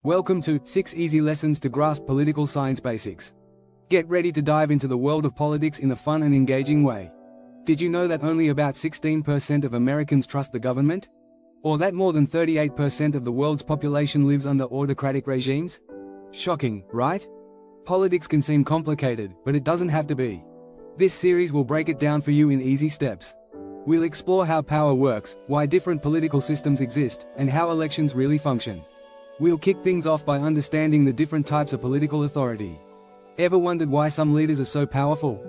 Welcome to 6 Easy Lessons to Grasp Political Science Basics. Get ready to dive into the world of politics in a fun and engaging way. Did you know that only about 16% of Americans trust the government? Or that more than 38% of the world's population lives under autocratic regimes? Shocking, right? Politics can seem complicated, but it doesn't have to be. This series will break it down for you in easy steps. We'll explore how power works, why different political systems exist, and how elections really function. We'll kick things off by understanding the different types of political authority. Ever wondered why some leaders are so powerful?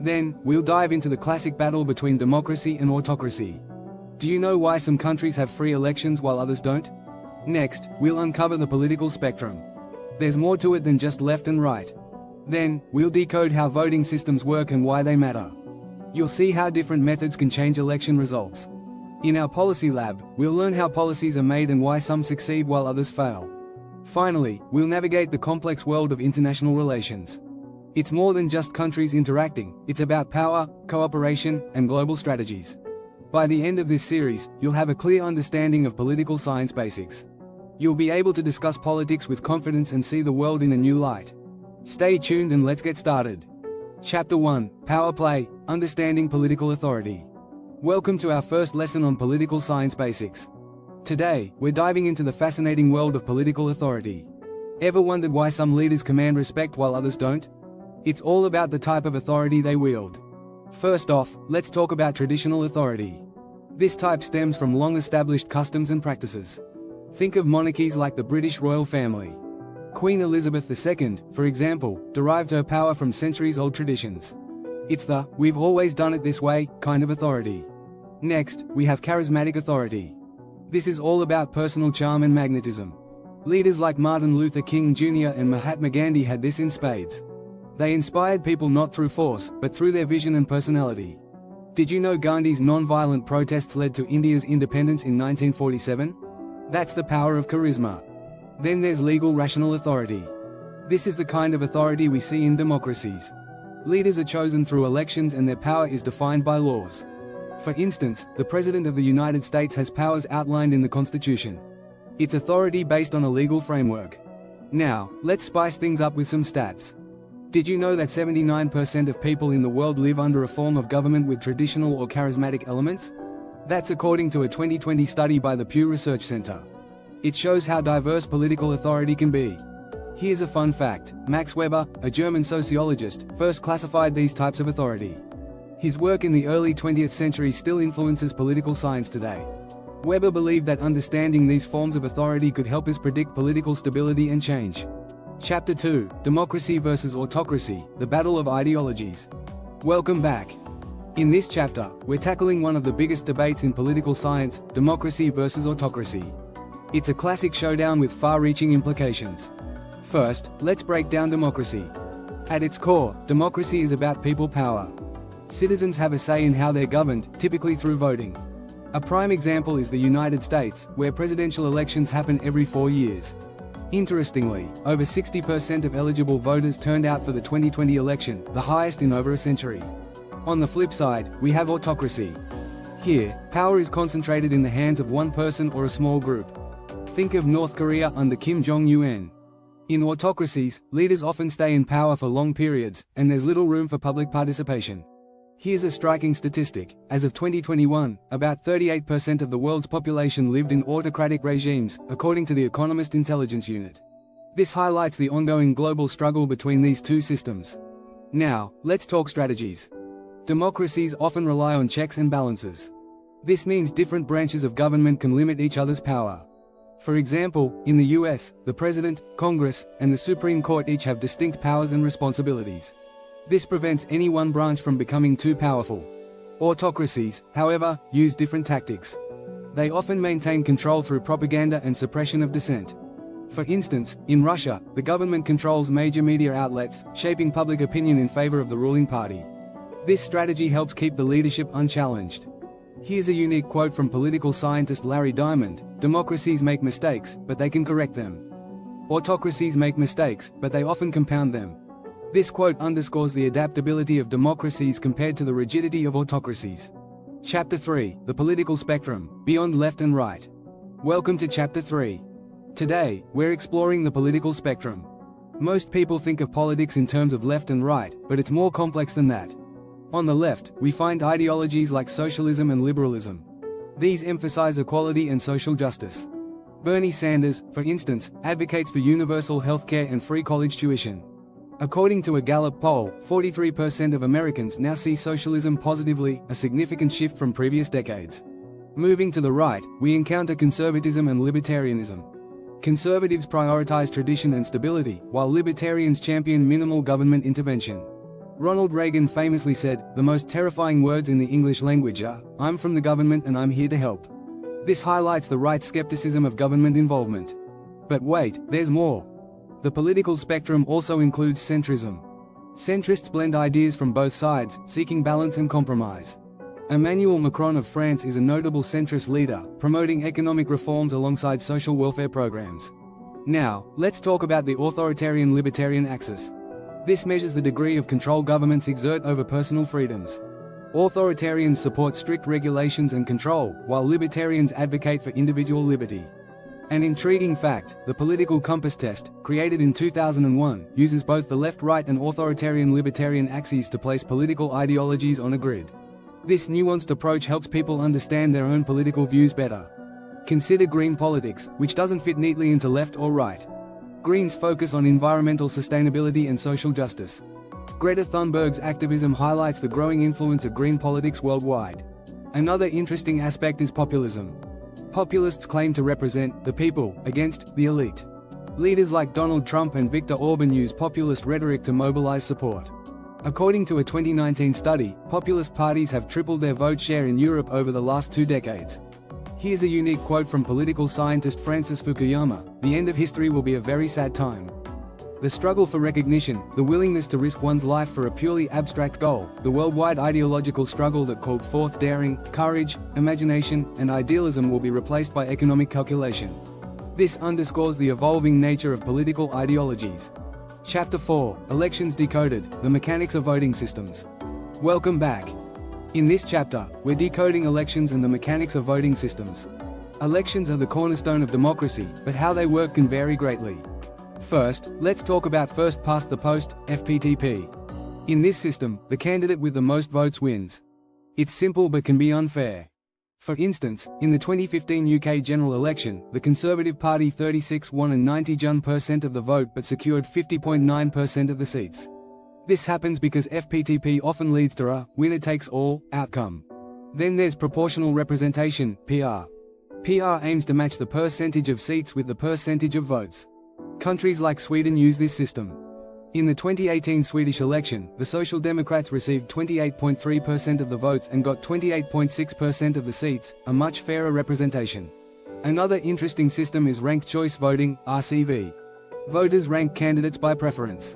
Then, we'll dive into the classic battle between democracy and autocracy. Do you know why some countries have free elections while others don't? Next, we'll uncover the political spectrum. There's more to it than just left and right. Then, we'll decode how voting systems work and why they matter. You'll see how different methods can change election results. In our Policy Lab, we'll learn how policies are made and why some succeed while others fail. Finally, we'll navigate the complex world of international relations. It's more than just countries interacting, it's about power, cooperation, and global strategies. By the end of this series, you'll have a clear understanding of political science basics. You'll be able to discuss politics with confidence and see the world in a new light. Stay tuned and let's get started. Chapter 1: Power Play, Understanding Political Authority. Welcome to our first lesson on political science basics. Today, we're diving into the fascinating world of political authority. Ever wondered why some leaders command respect while others don't? It's all about the type of authority they wield. First off, let's talk about traditional authority. This type stems from long-established customs and practices. Think of monarchies like the British royal family. Queen Elizabeth II, for example, derived her power from centuries-old traditions. It's the "we've always done it this way" kind of authority. Next, we have charismatic authority. This is all about personal charm and magnetism. Leaders like Martin Luther King Jr. and Mahatma Gandhi had this in spades. They inspired people not through force, but through their vision and personality. Did you know Gandhi's non-violent protests led to India's independence in 1947? That's the power of charisma. Then there's legal rational authority. This is the kind of authority we see in democracies. Leaders are chosen through elections and their power is defined by laws. For instance, the President of the United States has powers outlined in the Constitution. It's authority based on a legal framework. Now, let's spice things up with some stats. Did you know that 79% of people in the world live under a form of government with traditional or charismatic elements? That's according to a 2020 study by the Pew Research Center. It shows how diverse political authority can be. Here's a fun fact: Max Weber, a German sociologist, first classified these types of authority. His work in the early 20th century still influences political science today. Weber believed that understanding these forms of authority could help us predict political stability and change. Chapter 2: Democracy versus Autocracy, the Battle of Ideologies. Welcome back. In this chapter, we're tackling one of the biggest debates in political science: democracy versus autocracy. It's a classic showdown with far-reaching implications. First, let's break down democracy. At its core, democracy is about people power. Citizens have a say in how they're governed, typically through voting. A prime example is the United States, where presidential elections happen every 4 years. Interestingly, over 60% of eligible voters turned out for the 2020 election, the highest in over a century. On the flip side, we have autocracy. Here, power is concentrated in the hands of one person or a small group. Think of North Korea under Kim Jong-un. In autocracies, leaders often stay in power for long periods, and there's little room for public participation. Here's a striking statistic: as of 2021, about 38% of the world's population lived in autocratic regimes, according to the Economist Intelligence Unit. This highlights the ongoing global struggle between these two systems. Now, let's talk strategies. Democracies often rely on checks and balances. This means different branches of government can limit each other's power. For example, in the US, the President, Congress, and the Supreme Court each have distinct powers and responsibilities. This prevents any one branch from becoming too powerful. Autocracies, however, use different tactics. They often maintain control through propaganda and suppression of dissent. For instance, in Russia, the government controls major media outlets, shaping public opinion in favor of the ruling party. This strategy helps keep the leadership unchallenged. Here's a unique quote from political scientist Larry Diamond: "Democracies make mistakes, but they can correct them. Autocracies make mistakes, but they often compound them." This quote underscores the adaptability of democracies compared to the rigidity of autocracies. Chapter 3: The Political Spectrum, Beyond Left and Right. Welcome to Chapter 3. Today, we're exploring the political spectrum. Most people think of politics in terms of left and right, but it's more complex than that. On the left, we find ideologies like socialism and liberalism. These emphasize equality and social justice. Bernie Sanders, for instance, advocates for universal healthcare and free college tuition. According to a Gallup poll, 43% of Americans now see socialism positively, a significant shift from previous decades. Moving to the right, we encounter conservatism and libertarianism. Conservatives prioritize tradition and stability, while libertarians champion minimal government intervention. Ronald Reagan famously said, "The most terrifying words in the English language are, 'I'm from the government and I'm here to help.'" This highlights the right's skepticism of government involvement. But wait, there's more. The political spectrum also includes centrism. Centrists blend ideas from both sides, seeking balance and compromise. Emmanuel Macron of France is a notable centrist leader, promoting economic reforms alongside social welfare programs. Now, let's talk about the authoritarian-libertarian axis. This measures the degree of control governments exert over personal freedoms. Authoritarians support strict regulations and control, while libertarians advocate for individual liberty. An intriguing fact, the political compass test, created in 2001, uses both the left-right and authoritarian-libertarian axes to place political ideologies on a grid. This nuanced approach helps people understand their own political views better. Consider green politics, which doesn't fit neatly into left or right. Greens focus on environmental sustainability and social justice. Greta Thunberg's activism highlights the growing influence of green politics worldwide. Another interesting aspect is populism. Populists claim to represent the people against the elite. Leaders like Donald Trump and Viktor Orban use populist rhetoric to mobilize support. According to a 2019 study, populist parties have tripled their vote share in Europe over the last 2 decades. Here's a unique quote from political scientist Francis Fukuyama: "The end of history will be a very sad time." The struggle for recognition, the willingness to risk one's life for a purely abstract goal, the worldwide ideological struggle that called forth daring, courage, imagination, and idealism will be replaced by economic calculation. This underscores the evolving nature of political ideologies. Chapter 4, Elections Decoded, the Mechanics of Voting Systems. Welcome back. In this chapter, we're decoding elections and the mechanics of voting systems. Elections are the cornerstone of democracy, but how they work can vary greatly. First, let's talk about first past the post, FPTP. In this system, the candidate with the most votes wins. It's simple but can be unfair. For instance, in the 2015 UK general election, the Conservative Party 36 won and 90% of the vote but secured 50.9% of the seats. This happens because FPTP often leads to a winner-takes-all outcome. Then there's proportional representation, PR. PR aims to match the percentage of seats with the percentage of votes. Countries like Sweden use this system. In the 2018 Swedish election, the Social Democrats received 28.3% of the votes and got 28.6% of the seats, a much fairer representation. Another interesting system is ranked choice voting, RCV. Voters rank candidates by preference.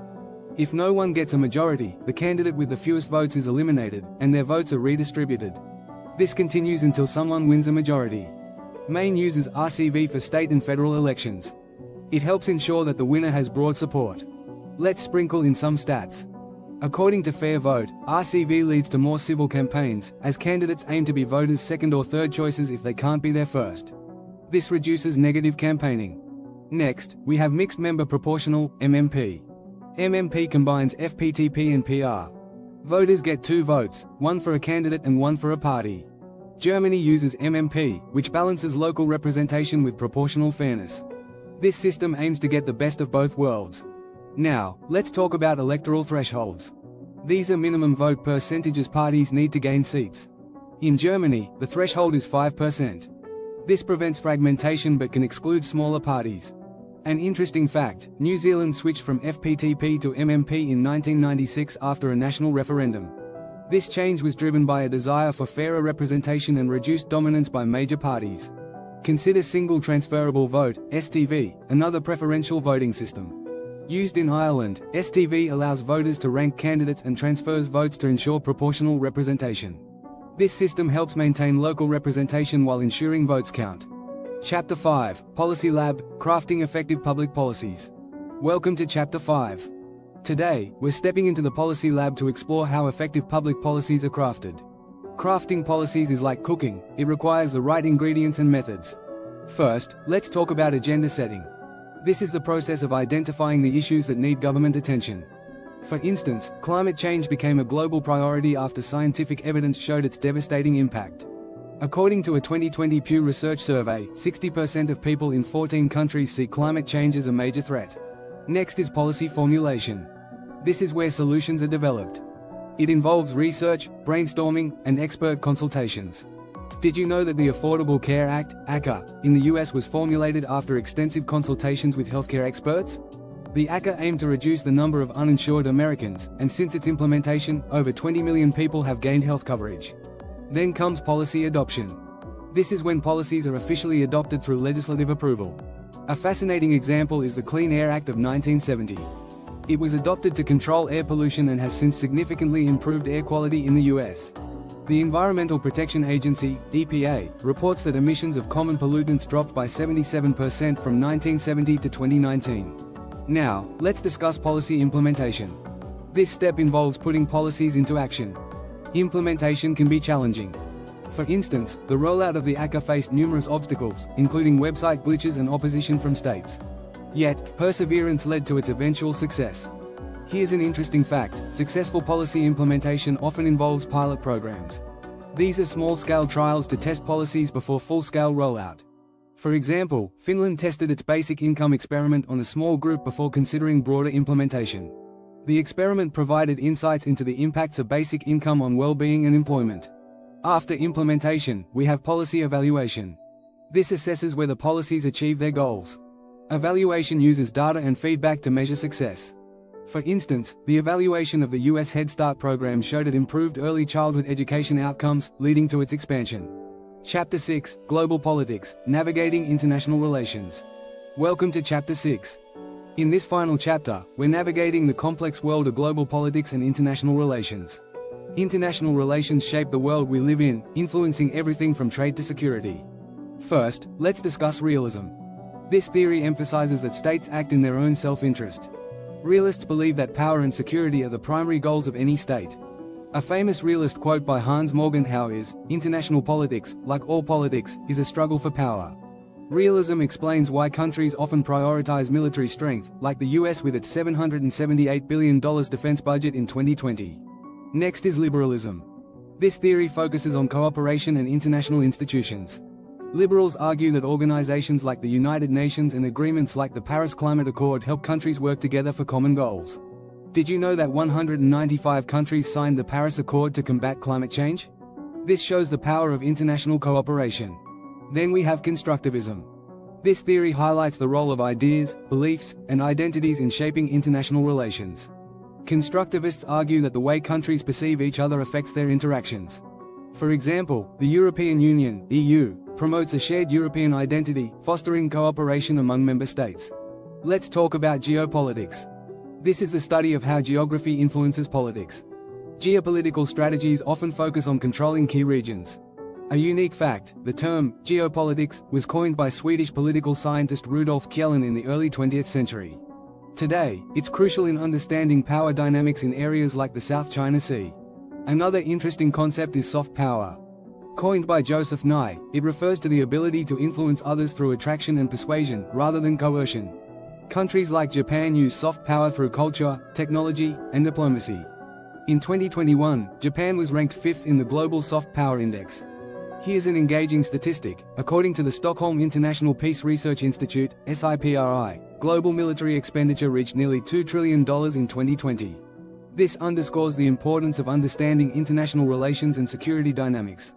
If no one gets a majority, the candidate with the fewest votes is eliminated, and their votes are redistributed. This continues until someone wins a majority. Maine uses RCV for state and federal elections. It helps ensure that the winner has broad support. Let's sprinkle in some stats. According to Fair Vote, RCV leads to more civil campaigns, as candidates aim to be voters' second or third choices if they can't be their first. This reduces negative campaigning. Next, we have Mixed Member Proportional, MMP. MMP combines FPTP and PR. Voters get 2 votes, one for a candidate and one for a party. Germany uses MMP, which balances local representation with proportional fairness. This system aims to get the best of both worlds. Now, let's talk about electoral thresholds. These are minimum vote percentages parties need to gain seats. In Germany, the threshold is 5%. This prevents fragmentation but can exclude smaller parties. An interesting fact, New Zealand switched from FPTP to MMP in 1996 after a national referendum. This change was driven by a desire for fairer representation and reduced dominance by major parties. Consider Single Transferable Vote, STV, another preferential voting system. Used in Ireland, STV allows voters to rank candidates and transfers votes to ensure proportional representation. This system helps maintain local representation while ensuring votes count. Chapter 5, Policy Lab, Crafting Effective Public Policies. Welcome to Chapter 5. Today, we're stepping into the Policy Lab to explore how effective public policies are crafted. Crafting policies is like cooking, it requires the right ingredients and methods. First, let's talk about agenda setting. This is the process of identifying the issues that need government attention. For instance, climate change became a global priority after scientific evidence showed its devastating impact. According to a 2020 Pew Research survey, 60% of people in 14 countries see climate change as a major threat. Next is policy formulation. This is where solutions are developed. It involves research, brainstorming, and expert consultations. Did you know that the Affordable Care Act, ACA, in the US was formulated after extensive consultations with healthcare experts? The ACA aimed to reduce the number of uninsured Americans, and since its implementation, over 20 million people have gained health coverage. Then comes policy adoption. This is when policies are officially adopted through legislative approval. A fascinating example is the Clean Air Act of 1970. It was adopted to control air pollution and has since significantly improved air quality in the US. The Environmental Protection Agency, EPA, reports that emissions of common pollutants dropped by 77% from 1970 to 2019. Now, let's discuss policy implementation. This step involves putting policies into action. Implementation can be challenging. For instance, the rollout of the ACA faced numerous obstacles, including website glitches and opposition from states. Yet, perseverance led to its eventual success. Here's an interesting fact: successful policy implementation often involves pilot programs. These are small-scale trials to test policies before full-scale rollout. For example, Finland tested its basic income experiment on a small group before considering broader implementation. The experiment provided insights into the impacts of basic income on well-being and employment. After implementation, we have policy evaluation. This assesses whether policies achieve their goals. Evaluation uses data and feedback to measure success. For instance, the evaluation of the US Head Start program showed it improved early childhood education outcomes, leading to its expansion. Chapter 6: Global Politics, Navigating International Relations. Welcome to Chapter 6. In this final chapter, we're navigating the complex world of global politics and international relations. International relations shape the world we live in, influencing everything from trade to security. First, let's discuss realism. This theory emphasizes that states act in their own self-interest. Realists believe that power and security are the primary goals of any state. A famous realist quote by Hans Morgenthau is, "International politics, like all politics, is a struggle for power." Realism explains why countries often prioritize military strength, like the US with its $778 billion defense budget in 2020. Next is liberalism. This theory focuses on cooperation and international institutions. Liberals argue that organizations like the United Nations and agreements like the Paris Climate Accord help countries work together for common goals. Did you know that 195 countries signed the Paris Accord to combat climate change? This shows the power of international cooperation. Then we have constructivism. This theory highlights the role of ideas, beliefs, and identities in shaping international relations. Constructivists argue that the way countries perceive each other affects their interactions. For example, the European Union (EU) promotes a shared European identity, fostering cooperation among member states. Let's talk about geopolitics. This is the study of how geography influences politics. Geopolitical strategies often focus on controlling key regions. A unique fact: the term geopolitics was coined by Swedish political scientist Rudolf Kjellén in the early 20th century. Today, it's crucial in understanding power dynamics in areas like the South China Sea. Another interesting concept is soft power. Coined by Joseph Nye, it refers to the ability to influence others through attraction and persuasion, rather than coercion. Countries like Japan use soft power through culture, technology, and diplomacy. In 2021, Japan was ranked 5th in the Global Soft Power Index. Here's an engaging statistic. According to the Stockholm International Peace Research Institute, SIPRI, global military expenditure reached nearly $2 trillion in 2020. This underscores the importance of understanding international relations and security dynamics.